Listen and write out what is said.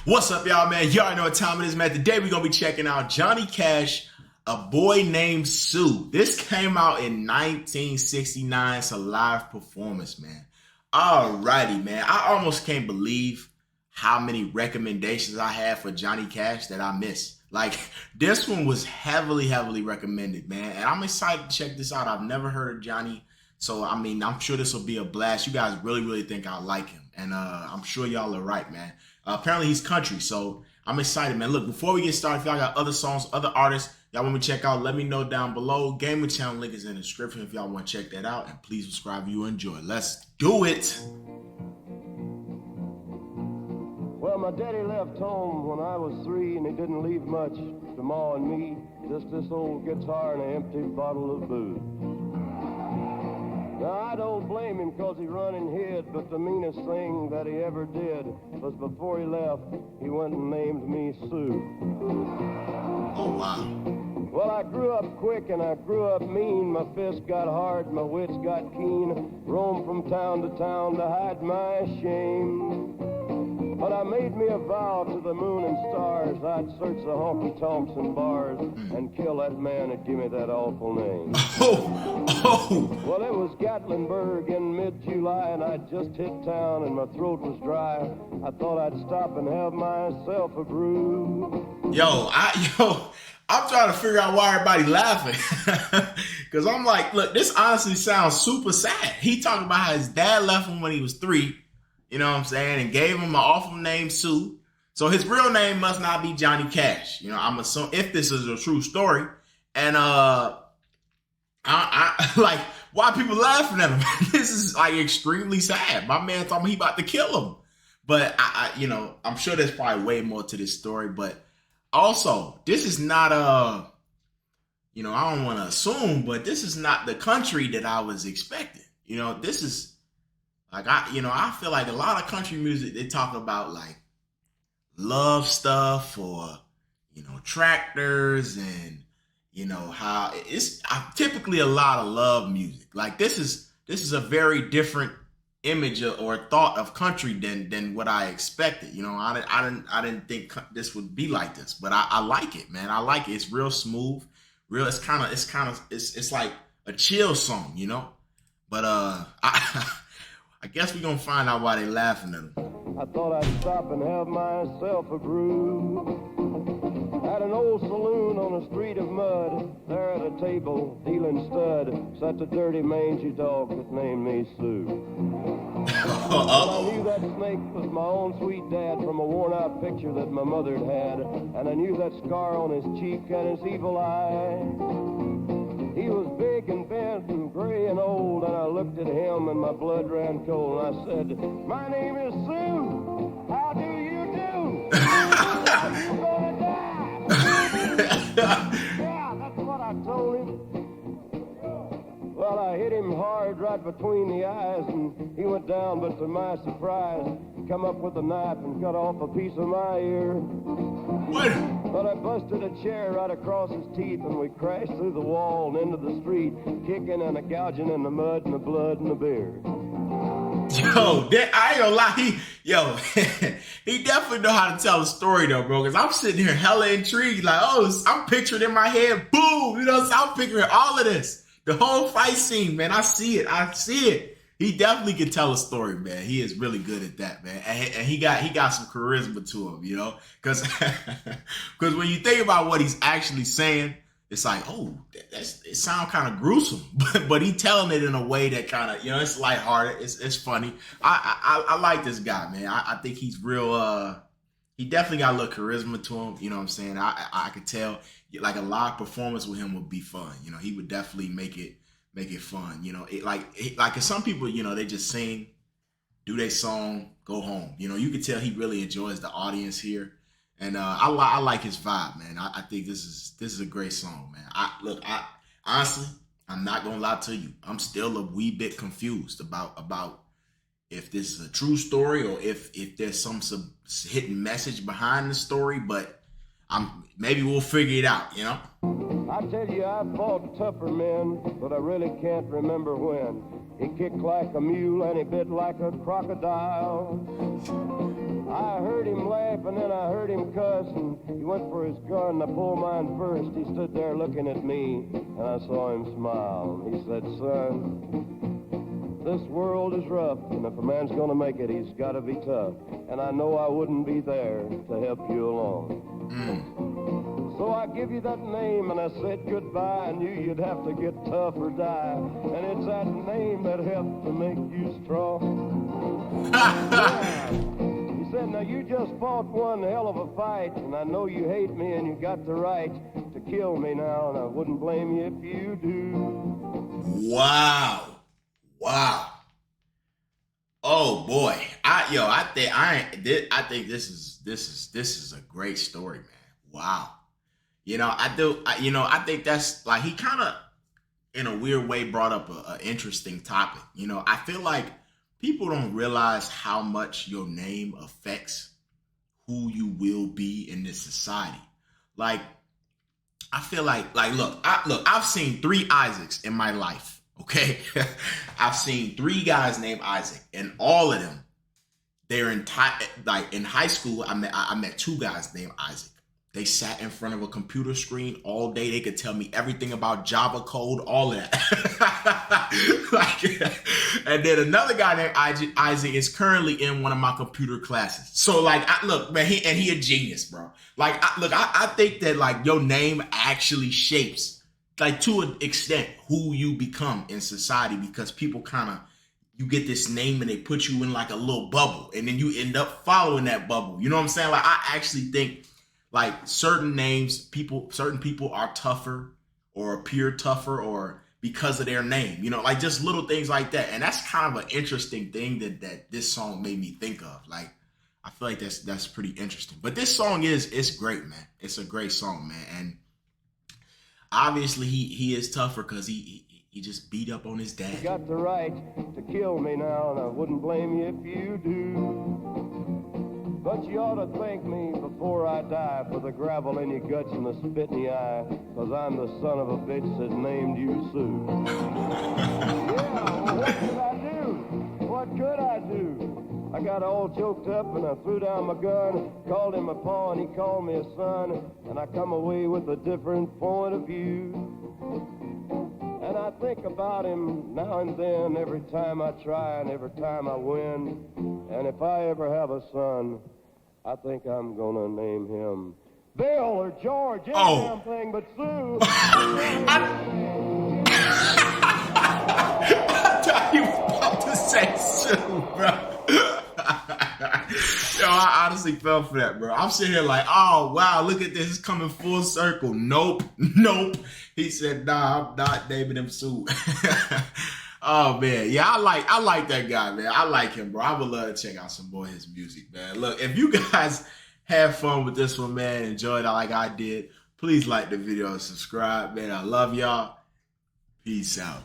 What's up, y'all, man? Y'all know what time it is, man. Today we're going to be checking out Johnny Cash, A Boy Named Sue. This came out in 1969. It's a live performance, man. Alrighty, man. I almost can't believe how many recommendations I had for Johnny Cash that I missed. Like, this one was heavily recommended, man. And I'm excited to check this out. I've never heard of Johnny. So, I mean, I'm sure this will be a blast. You guys really think I like him. And I'm sure y'all are right, man. Apparently, he's country. So, I'm excited, man. Look, before we get started, if y'all got other songs, other artists y'all want me to check out, let me know down below. Gaming channel link is in the description if y'all want to check that out. And please subscribe if you enjoy. Let's do it. Well, my daddy left home when I was 3, and he didn't leave much to Ma and me. Just this old guitar and an empty bottle of booze. Now, I don't blame him because he run and hid, but the meanest thing that he ever did was before he left, he went and named me Sue. Oh, wow. Well, I grew up quick and I grew up mean. My fists got hard, my wits got keen. Roamed from town to town to hide my shame. But I made me a vow to the moon and stars I'd search the honky-tonks and bars and kill that man that gave me that awful name. Oh. Well, it was Gatlinburg in mid-July, and I'd just hit town and my throat was dry. I thought I'd stop and have myself a brew. I'm trying to figure out why everybody laughing. Because I'm like, look, this honestly sounds super sad. He talking about how his dad left him when he was 3. You know what I'm saying? And gave him an awful name, Sue. So his real name must not be Johnny Cash. You know, I'm assuming if this is a true story. And I like, why are people laughing at him? This is like extremely sad. My man told me he about to kill him. But I'm sure there's probably way more to this story. But also, this is not I don't want to assume, but this is not the country that I was expecting. You know, this is like, I feel like a lot of country music, they talk about like love stuff or, tractors and, how it's typically a lot of love music. Like this is a very different image or thought of country than what I expected. I didn't think this would be like this, but I like it, man. I like it. It's real smooth, real. It's like a chill song, but I guess we're going to find out why they laughing at him. I thought I'd stop and have myself a brew. At an old saloon on a street of mud, there at a table, dealing stud, sat the dirty mangy dog that named me Sue. I knew that snake was my own sweet dad from a worn-out picture that my mother had, and I knew that scar on his cheek and his evil eye. He was big and bent and gray and old, and I looked at him and my blood ran cold, and I said, "My name is Sue. How do you do? Are you gonna die?" Yeah, that's what I told him. Well, I hit him hard right between the eyes, and he went down, but to my surprise, come up with a knife and cut off a piece of my ear. What? But I busted a chair right across his teeth, and we crashed through the wall and into the street, kicking and a gouging in the mud and the blood and the beer. Yo, I ain't gonna lie. He definitely know how to tell a story though, bro. Because I'm sitting here hella intrigued, like, I'm picturing in my head, boom, I'm picturing all of this, the whole fight scene, man. I see it. He definitely can tell a story, man. He is really good at that, man. And he got some charisma to him, because when you think about what he's actually saying, it's like, it sounds kind of gruesome, but he telling it in a way that kind of, it's lighthearted. It's funny. I like this guy, man. I think he's real. He definitely got a little charisma to him. You know what I'm saying? I could tell like a live performance with him would be fun. He would definitely make it fun. Like some people, they just sing, do their song, go home. You can tell he really enjoys the audience here. And I like his vibe, man. I think this is a great song, man. I honestly, I'm not gonna lie to you. I'm still a wee bit confused about if this is a true story or if there's some hidden message behind the story. But maybe we'll figure it out, you know? I tell you, I fought tougher men, but I really can't remember when. He kicked like a mule and he bit like a crocodile. I heard him laugh and then I heard him cuss, and he went for his gun. I pulled mine first. He stood there looking at me, and I saw him smile. He said, son, this world is rough, and if a man's gonna make it, he's gotta be tough. And I know I wouldn't be there to help you along. So I give you that name, and I said goodbye. I knew you'd have to get tough or die, and it's that name that helped to make you strong. Yeah. He said, now you just fought one hell of a fight, and I know you hate me, and you got the right to kill me now, and I wouldn't blame you if you do. Wow. Oh boy. I think this is a great story, man. Wow. I think that's like, he kind of in a weird way brought up an interesting topic. I feel like people don't realize how much your name affects who you will be in this society. Like, I feel like look, I've seen 3 Isaacs in my life. Okay. I've seen 3 guys named Isaac, and all of them, they're in high school. I met 2 guys named Isaac. They sat in front of a computer screen all day. They could tell me everything about Java code, all of that. And then another guy named Isaac is currently in one of my computer classes. So man, he a genius, bro. I think that like your name actually shapes, like to an extent, who you become in society, because people you get this name and they put you in like a little bubble, and then you end up following that bubble. You know what I'm saying? Like, I actually think like certain people are tougher or appear tougher or because of their name, like just little things like that. And that's kind of an interesting thing that this song made me think of. Like, I feel like that's pretty interesting. But this song it's great, man. It's a great song, man. And obviously he is tougher because he just beat up on his dad. You got the right to kill me now, and I wouldn't blame you if you do. But you ought to thank me before I die for the gravel in your guts and the spit in your eye, because I'm the son of a bitch that named you Sue. Yeah, well, what could I do? What could I do? I got all choked up and I threw down my gun, called him a paw and he called me a son, and I come away with a different point of view. And I think about him now and then, every time I try and every time I win. And if I ever have a son, I think I'm gonna name him Bill or George, any damn thing but Sue. I thought you were about to say Sue, bro. Yo, I honestly fell for that, bro. I'm sitting here like, oh wow, look at this, it's coming full circle. Nope. He said, nah, I'm not naming him Sue. Oh man, yeah, I like that guy, man. I like him, bro. I would love to check out some more of his music, man. Look, if you guys have fun with this one, man, enjoyed it like I did, please like the video and subscribe, man. I love y'all. Peace out.